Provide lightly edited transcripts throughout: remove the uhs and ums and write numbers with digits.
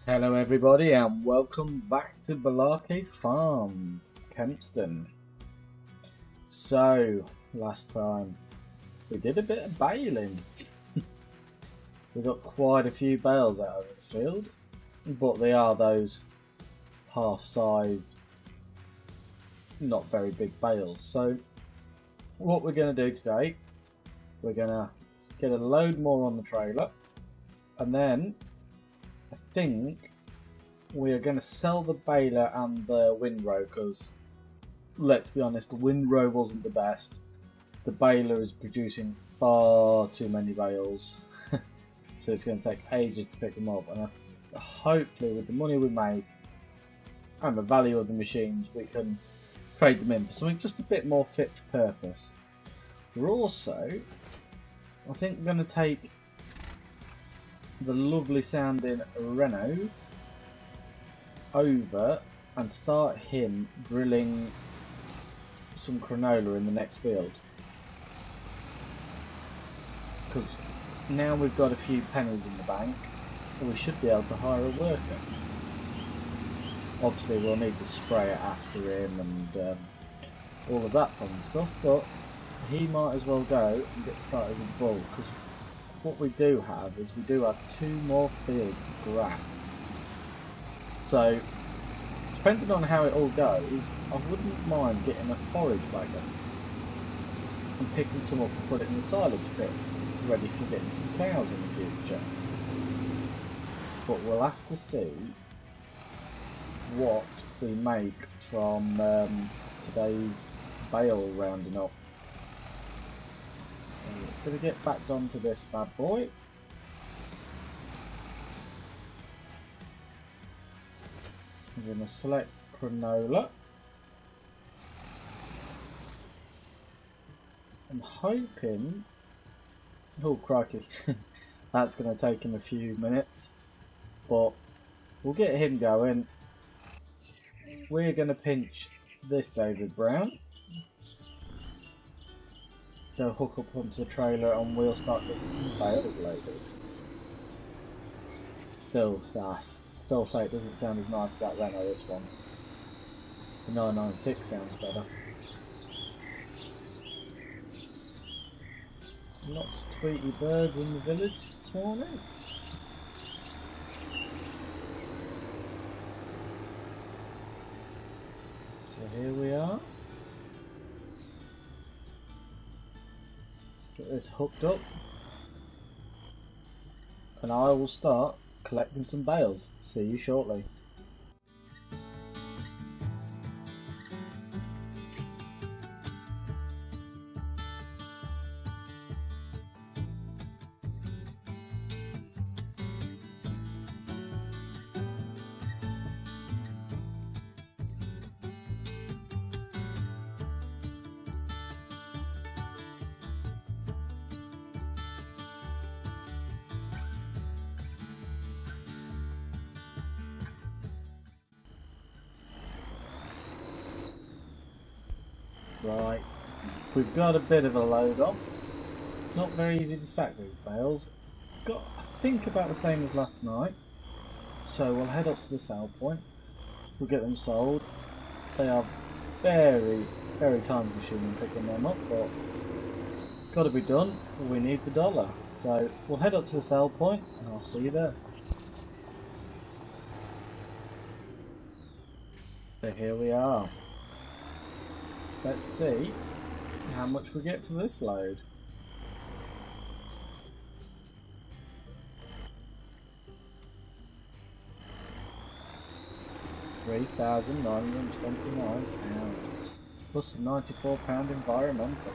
Hello everybody and welcome back to Balake Farms, Calmsden. So, last time we did a bit of baling. We got quite a few bales out of this field, but they are those half-size, not very big bales. So, what we're going to do today, we're going to get a load more on the trailer, and then I think we are going to sell the baler and the windrow because, let's be honest, the windrow wasn't the best. The baler is producing far too many bales, so it's going to take ages to pick them up. And hopefully, with the money we make and the value of the machines, we can trade them in for something just a bit more fit for purpose. We're also, I think, going to take the lovely sounding Renault over and start him drilling some canola in the next field, because now we've got a few pennies in the bank we should be able to hire a worker. Obviously we'll need to spray it after him and all of that fun stuff, but he might as well go and get started with bull, because what we do have is we do have 2 more fields of grass. So, depending on how it all goes, I wouldn't mind getting a forage wagon and picking some up and put it in the silage pit, ready for getting some cows in the future. But we'll have to see what we make from today's bale rounding up. Gonna get back onto this bad boy. I'm gonna select canola. I'm hoping, oh crikey, that's gonna take him a few minutes, but we'll get him going. We're gonna pinch this David Brown. Go hook up onto the trailer and we'll start getting some bales loaded. Still say it doesn't sound as nice as that Renault, this one. The 996 sounds better. Lots of Tweety birds in the village this morning. So here we are. Get this hooked up and I will start collecting some bales. See you shortly. Right, we've got a bit of a load on. Not very easy to stack these bales. Got, I think, about the same as last night. So we'll head up to the sale point. We'll get them sold. They are very, very time consuming picking them up, but got to be done. We need the dollar. So we'll head up to the sale point and I'll see you there. So here we are. Let's see how much we get for this load. £3,929 plus a £94 environmental.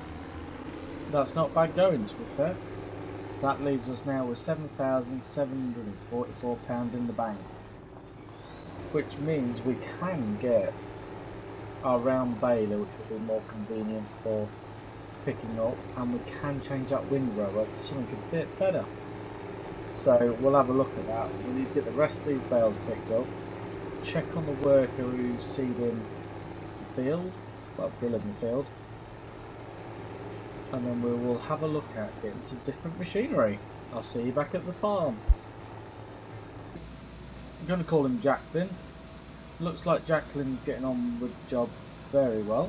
That's not bad going, to be fair. That leaves us now with £7,744 in the bank, which means we can get our round baler, which will be more convenient for picking up, and we can change that windrow up to something a bit better. So we'll have a look at that. We need to get the rest of these bales picked up, check on the worker who's seeding the field, well, drilling the field, and then we will have a look at getting some different machinery. I'll see you back at the farm. going to call him Jacqueline. Looks like Jacqueline's getting on with the job very well.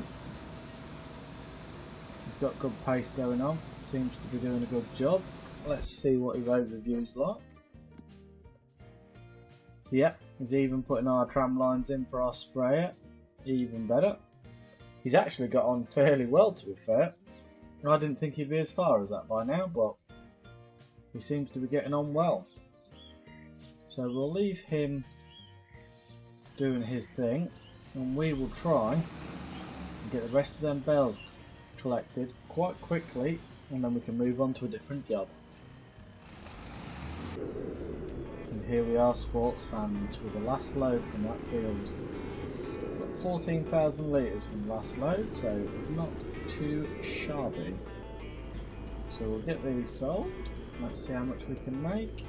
He's got good pace going on. Seems to be doing a good job. Let's see what his overview's like. So yeah, he's even putting our tram lines in for our sprayer. Even better. He's actually got on fairly well, to be fair. I didn't think he'd be as far as that by now, but he seems to be getting on well. So we'll leave him doing his thing, and we will try and get the rest of them bales collected quite quickly, and then we can move on to a different job. And here we are, sports fans, with the last load from that field. We've got 14,000 litres from the last load, so not too shabby. So we'll get these sold. Let's see how much we can make.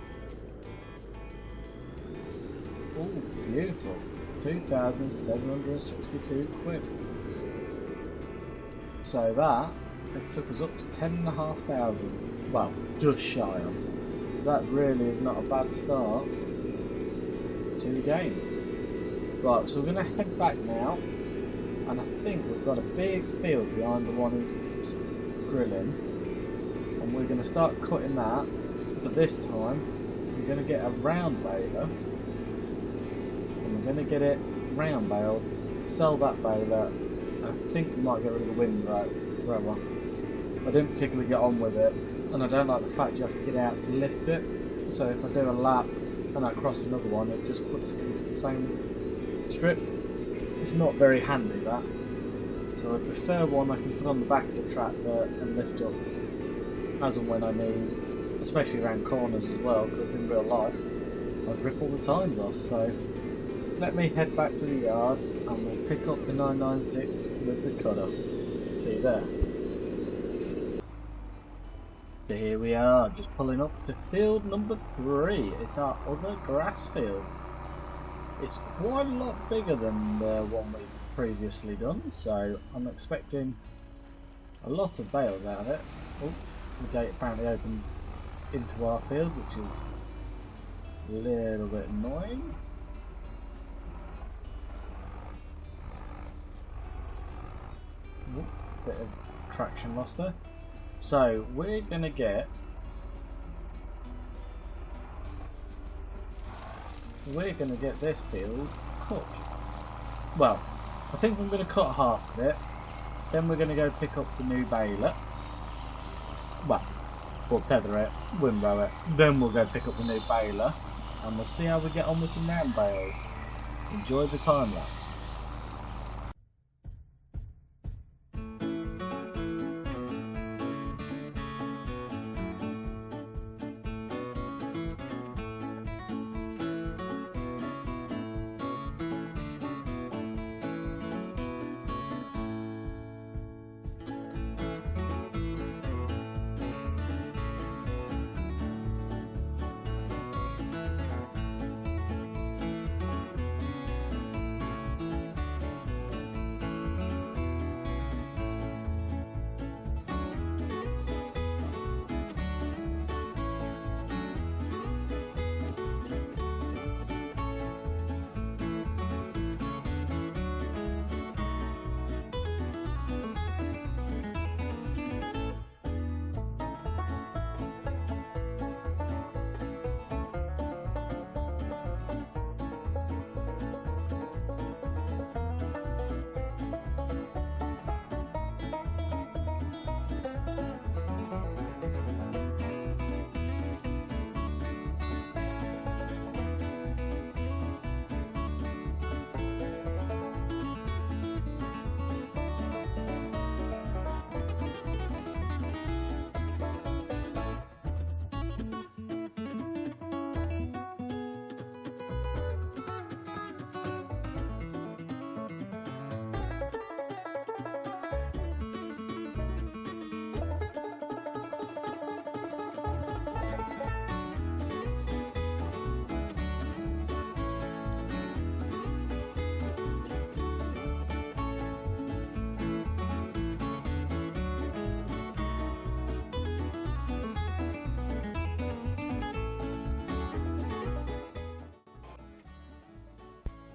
Oh, beautiful. 2,762 quid. So that has took us up to 10,500. Well, just shy of. So that really is not a bad start to the game. Right, so we're going to head back now. And I think we've got a big field behind the one who's drilling. And we're going to start cutting that. But this time, we're going to get a round baler. We're going to get it round baled, sell that baler. I think we might get rid of the windrow forever. I didn't particularly get on with it, and I don't like the fact you have to get out to lift it. So if I do a lap and I cross another one, it just puts it into the same strip. It's not very handy, that. So I prefer one I can put on the back of the tractor and lift up as and when I need, especially around corners as well, because in real life I'd rip all the tines off. So let me head back to the yard and we'll pick up the 996 with the cutter. See you there. So here we are, just pulling up to field number 3. It's our other grass field. It's quite a lot bigger than the one we've previously done, so I'm expecting a lot of bales out of it. Oh, the gate apparently opens into our field, which is a little bit annoying. Ooh, bit of traction loss there. So we're gonna get this field cut. Well, I think I'm gonna cut half of it. Then we're gonna go pick up the new baler. Well, we'll tether it, windrow it. Then we'll go pick up the new baler, and we'll see how we get on with some round bales. Enjoy the time lapse.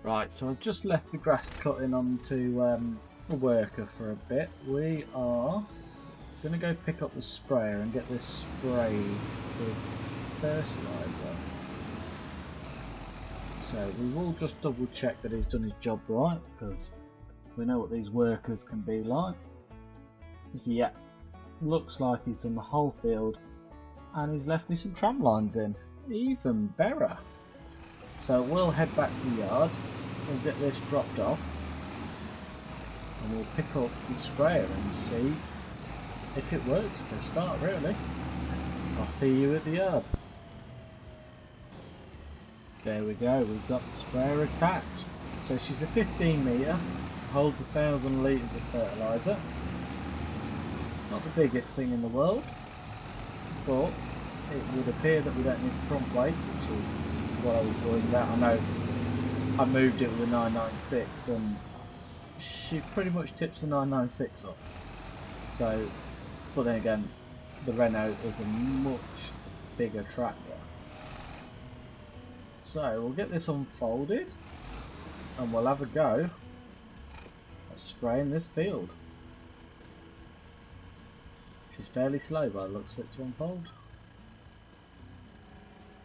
Right, so I've just left the grass cutting onto the worker for a bit. We are going to go pick up the sprayer and get this sprayed with fertiliser. So we will just double check that he's done his job right, because we know what these workers can be like. So yeah, looks like he's done the whole field and he's left me some tram lines in. Even better. So we'll head back to the yard, we'll get this dropped off and we'll pick up the sprayer and see if it works for a start, really. I'll see you at the yard. There we go, we've got the sprayer attached. So she's a 15 metre, holds 1,000 litres of fertiliser. Not the biggest thing in the world, but it would appear that we don't need the front weight, which is what I was worried about. I know I moved it with a 996 and she pretty much tips the 996 up. So, but then again, the Renault is a much bigger tractor. So we'll get this unfolded and we'll have a go at spraying this field. She's fairly slow by the looks of it to unfold.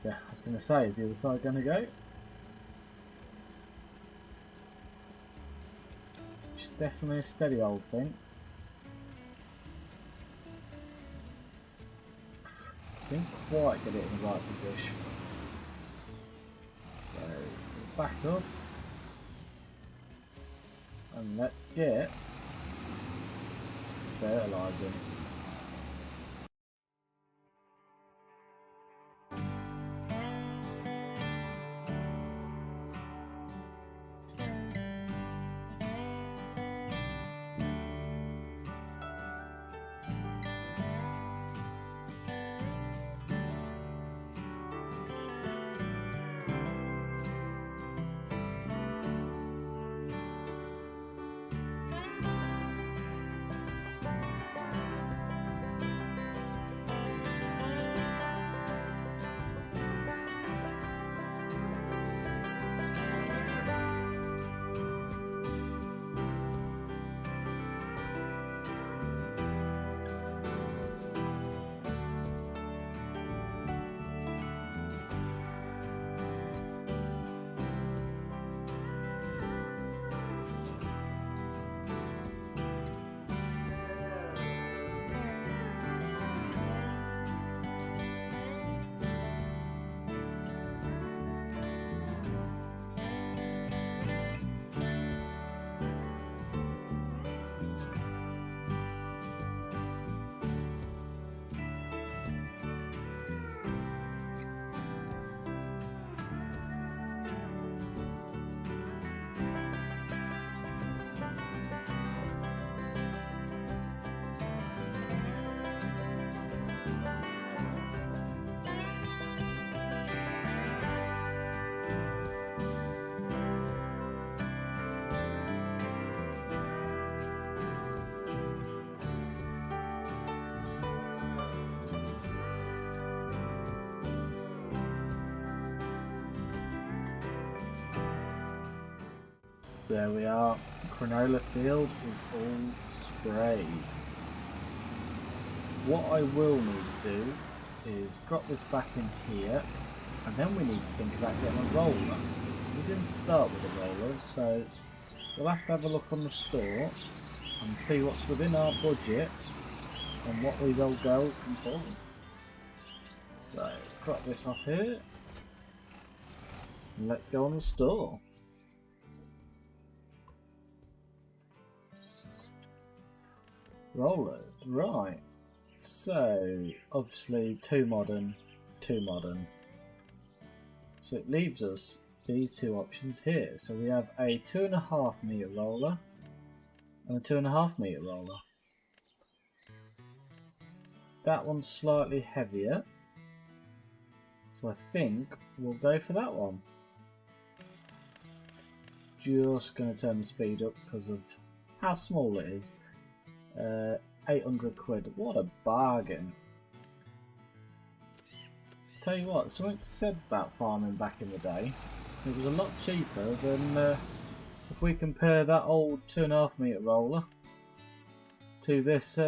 Yeah, I was going to say, is the other side going to go? It's definitely a steady old thing. Didn't quite get it in the right position. So, back up. And let's get fertilising. There we are, canola field is all sprayed. What I will need to do is drop this back in here, and then we need to think about getting a roller. We didn't start with a roller, so we'll have to have a look on the store and see what's within our budget and what these old girls can pull. So drop this off here and let's go on the store. Rollers, right. So obviously too modern. So it leaves us these two options here. So we have a 2.5 metre roller and a 2.5 metre roller. That one's slightly heavier, so I think we'll go for that one. Just going to turn the speed up because of how small it is. 800 quid, what a bargain. Tell you what, something said about farming back in the day It was a lot cheaper than if we compare that old 2.5 metre roller to this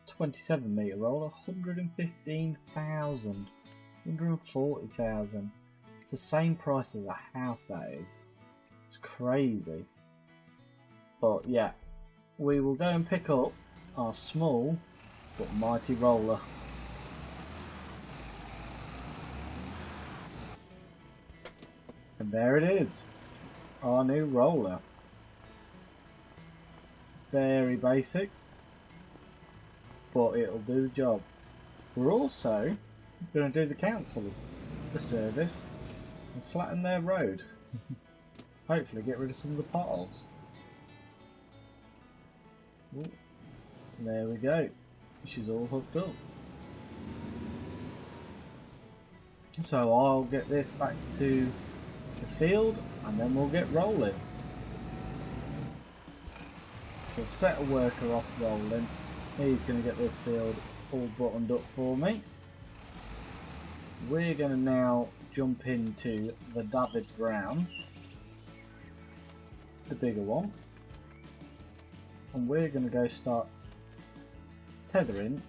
27 metre roller. 115,000, 140,000. It's the same price as a house, that is. It's crazy. But yeah, we will go and pick up our small but mighty roller. And there it is, our new roller. Very basic, but it'll do the job. We're also going to do the council, the service, and flatten their road. Hopefully get rid of some of the potholes. Ooh, there we go. She's all hooked up. So I'll get this back to the field and then we'll get rolling. We've set a worker off rolling. He's going to get this field all buttoned up for me. We're going to now jump into the David Brown, the bigger one, and we're going to go start tethering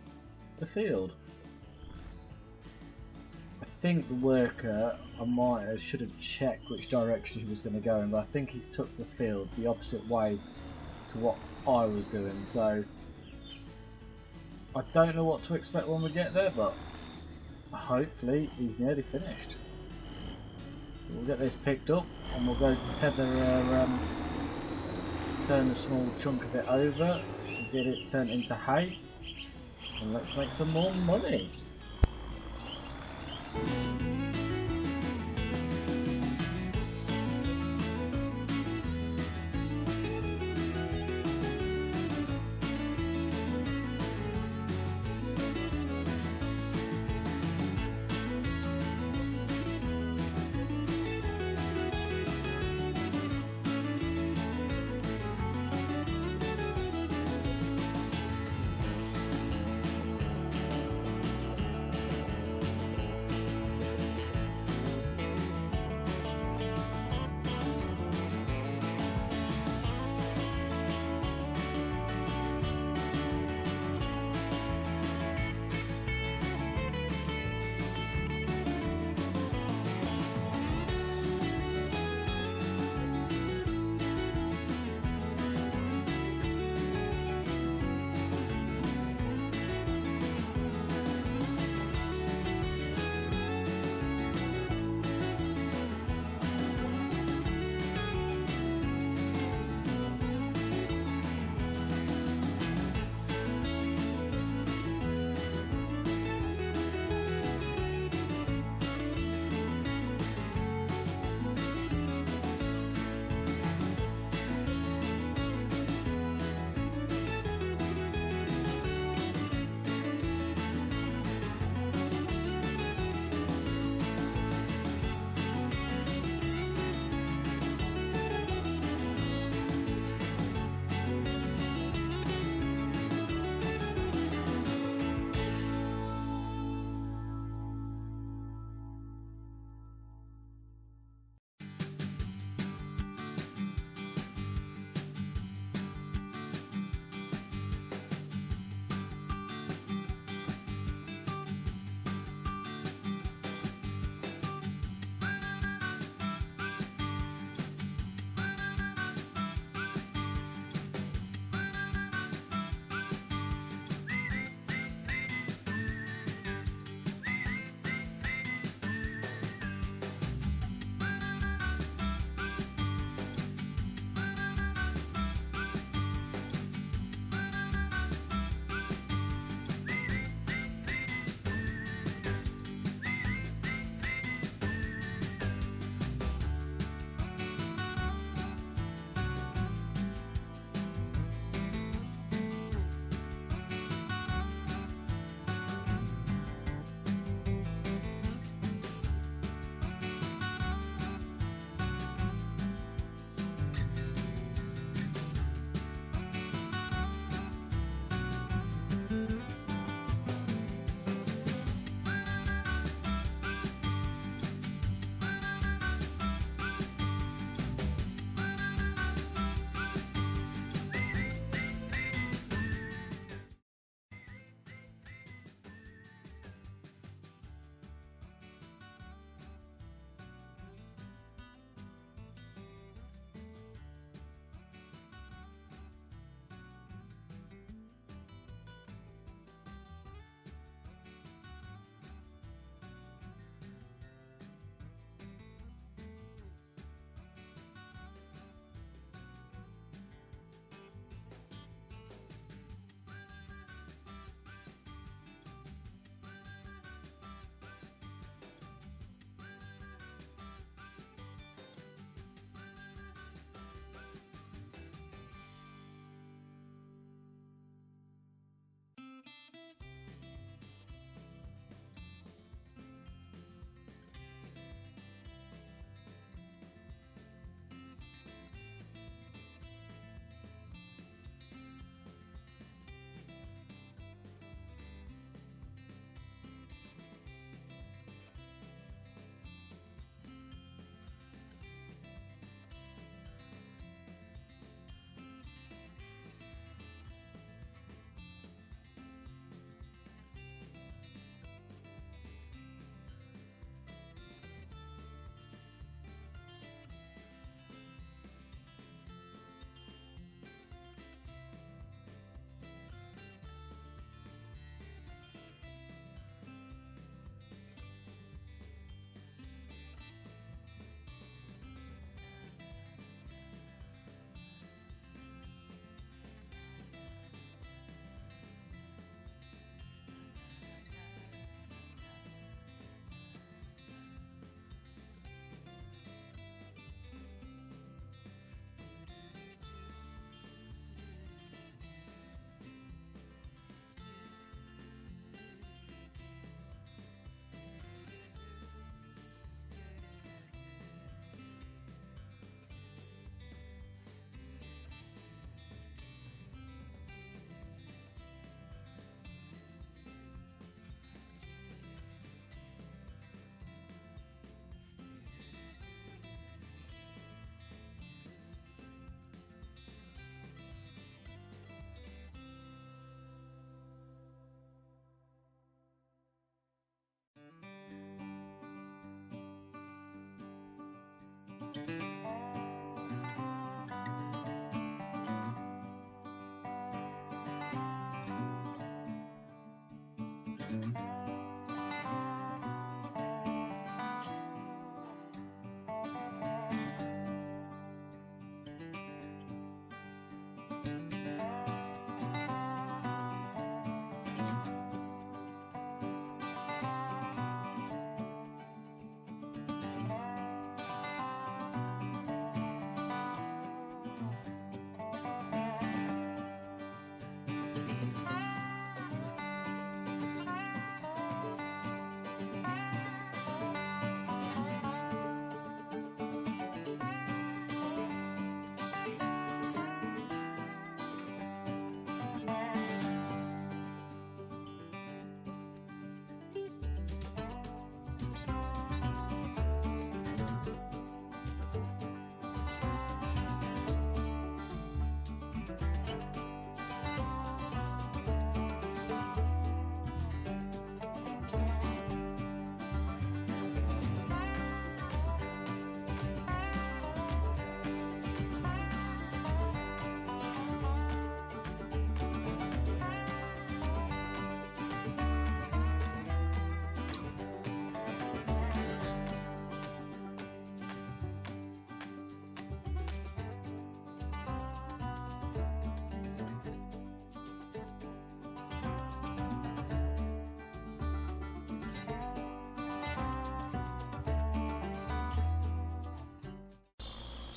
the field. I think the worker, I should have checked which direction he was going to go in, but I think he's took the field the opposite way to what I was doing, so I don't know what to expect when we get there, but hopefully he's nearly finished. So we'll get this picked up and we'll go tether turn a small chunk of it over, get it turned into hay, and let's make some more money.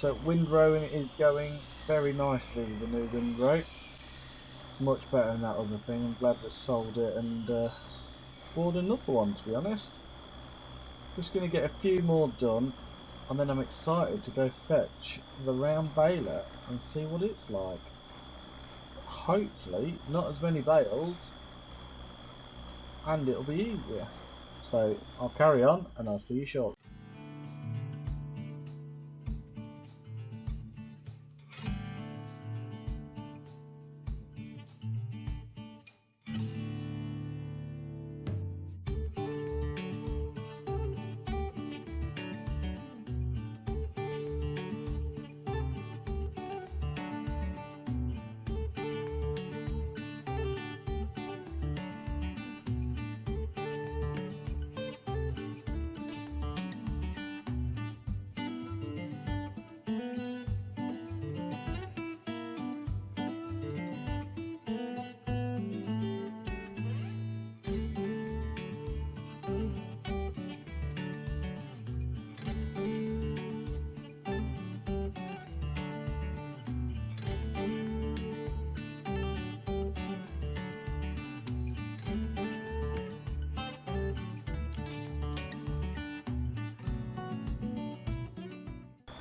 So windrowing is going very nicely with the new windrow. It's much better than that other thing. I'm glad we sold it and bought another one, to be honest. Just going to get a few more done and then I'm excited to go fetch the round baler and see what it's like. Hopefully not as many bales and it'll be easier. So I'll carry on and I'll see you shortly.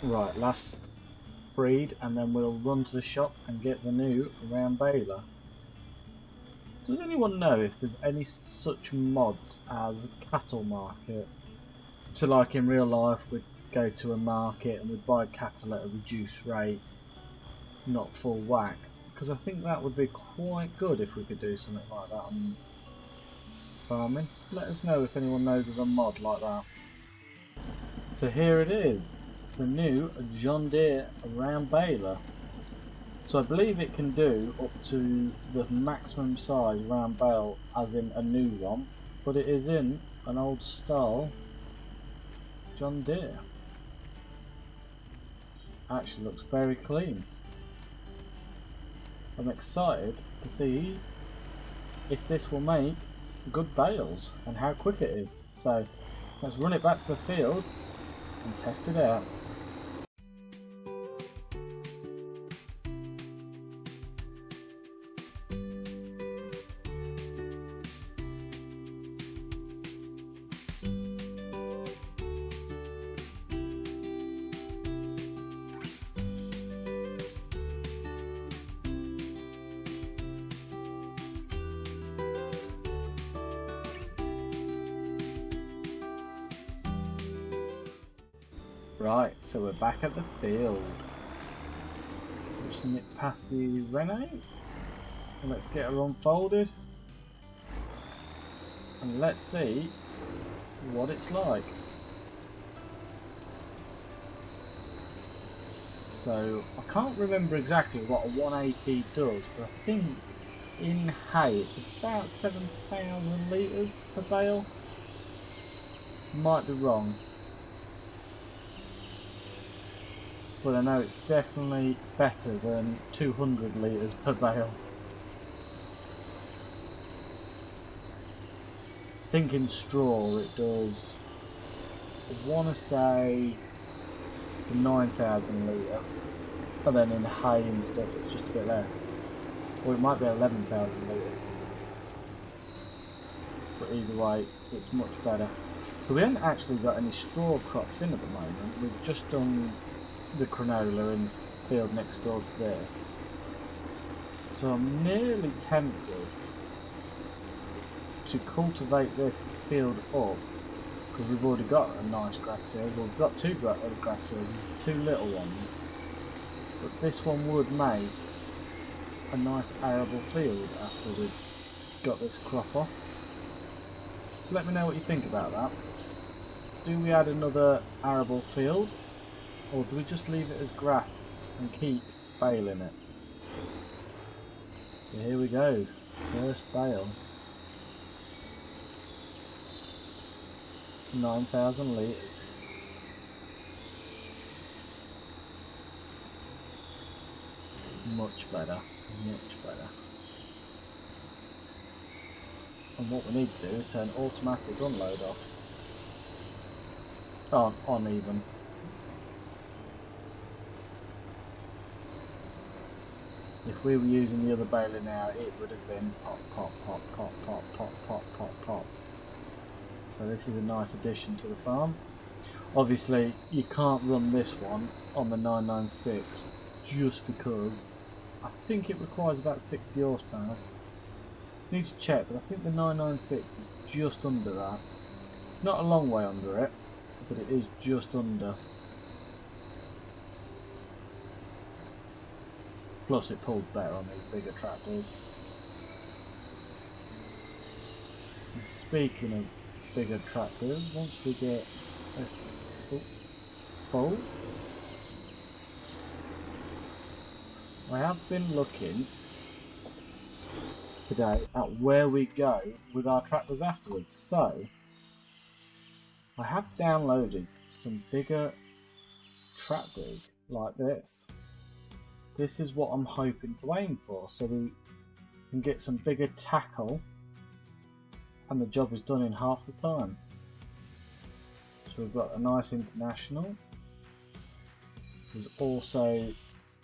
Right, last breed and then we'll run to the shop and get the new round baler. Does anyone know if there's any such mods as cattle market? So like in real life we'd go to a market and we'd buy cattle at a reduced rate, not full whack. Because I think that would be quite good if we could do something like that on farming. Let us know if anyone knows of a mod like that. So here it is. The new John Deere round baler. So I believe it can do up to the maximum size round bale as in a new one, but it is in an old style John Deere. Actually looks very clean. I'm excited to see if this will make good bales and how quick it is. So let's run it back to the field and test it out. Right, so we're back at the field. Just nip past the Renault. And let's get her unfolded. And let's see what it's like. So, I can't remember exactly what a 180 does, but I think in hay it's about 7,000 litres per bale. Might be wrong, but I know it's definitely better than 200 litres per bale. I think in straw it does, I want to say 9,000 litre, and then in hay and stuff it's just a bit less, or it might be 11,000 litre, but either way it's much better. So we haven't actually got any straw crops in at the moment. We've just done the canola in the field next door to this, so I'm nearly tempted to cultivate this field up, because we've already got a nice grass field. Well, we've got two grass fields, there's two little ones, but this one would make a nice arable field after we've got this crop off. So let me know what you think about that. Do we add another arable field, or do we just leave it as grass and keep baling it? So here we go, first bale. 9,000 litres. Much better, much better. And what we need to do is turn automatic unload off. On even. If we were using the other baler now, it would have been pop, pop, pop, pop, pop, pop, pop, pop, pop. So this is a nice addition to the farm. Obviously you can't run this one on the 996 just because I think it requires about 60 horsepower. I need to check, but I think the 996 is just under that. It's not a long way under it, but it is just under. Plus it pulls better on these bigger tractors. And speaking of bigger tractors, once we get this full, I have been looking today at where we go with our tractors afterwards. So I have downloaded some bigger tractors like this. This is what I'm hoping to aim for, so we can get some bigger tackle and the job is done in half the time. So we've got a nice International. There's also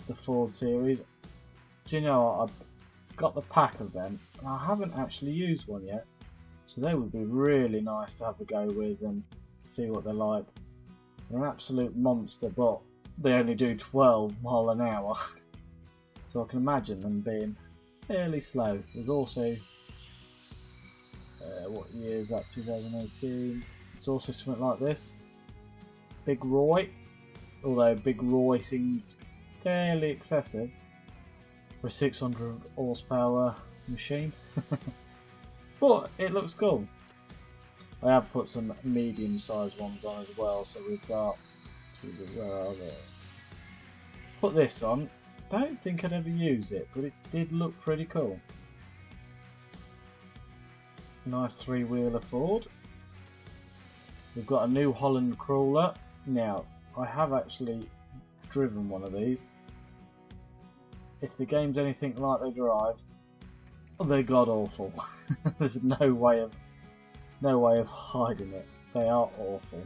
the Ford series. Do you know what? I've got the pack of them and I haven't actually used one yet, so they would be really nice to have a go with and see what they're like. They're an absolute monster, but they only do 12 miles an hour, so I can imagine them being fairly slow. There's also what year is that? 2018. It's also something like this, Big Roy, although Big Roy seems fairly excessive for a 600 horsepower machine. But it looks cool. I have put some medium sized ones on as well, so we've got, where are they? Put this on. Don't think I'd ever use it, but it did look pretty cool. Nice three-wheeler Ford. We've got a New Holland crawler. Now, I have actually driven one of these. If the game's anything like they drive, they're god awful. There's no way of hiding it. They are awful.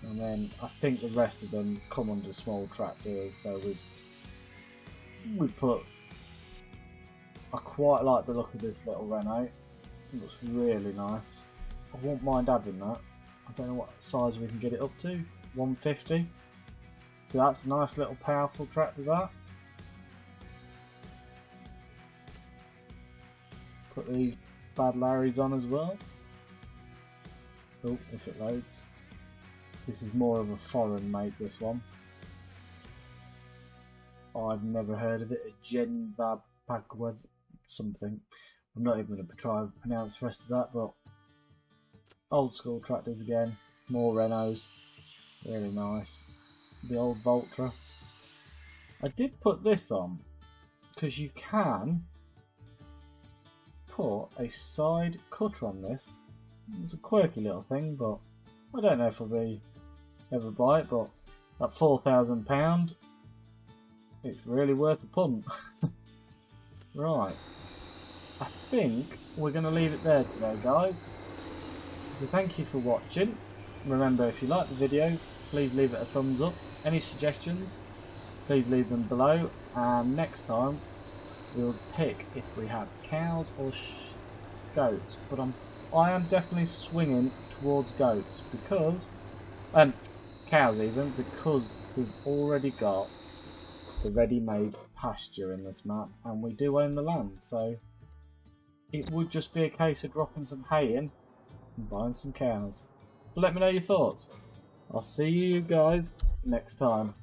And then I think the rest of them come under small tractors, so we put. I quite like the look of this little Renault. It looks really nice. I won't mind having that. I don't know what size we can get it up to. 150. So that's a nice little powerful tractor, that. Put these bad Larrys on as well. Oh, if it loads. This is more of a foreign make, this one. I've never heard of it. A Genvab Pagwad something. I'm not even going to try and pronounce the rest of that, but old school tractors again. More Renaults. Really nice. The old Voltra. I did put this on because you can put a side cutter on this. It's a quirky little thing, but I don't know if I'll ever buy it, but at £4,000 it's really worth a punt. Right, I think we're going to leave it there today, guys. So thank you for watching. Remember, if you like the video, please leave it a thumbs up. Any suggestions, please leave them below, and next time we'll pick if we have cows or goats. But I am definitely swinging towards goats, because cows even, because we've already got the ready-made pasture in this map, and we do own the land, so it would just be a case of dropping some hay in and buying some cows. But let me know your thoughts. I'll see you guys next time.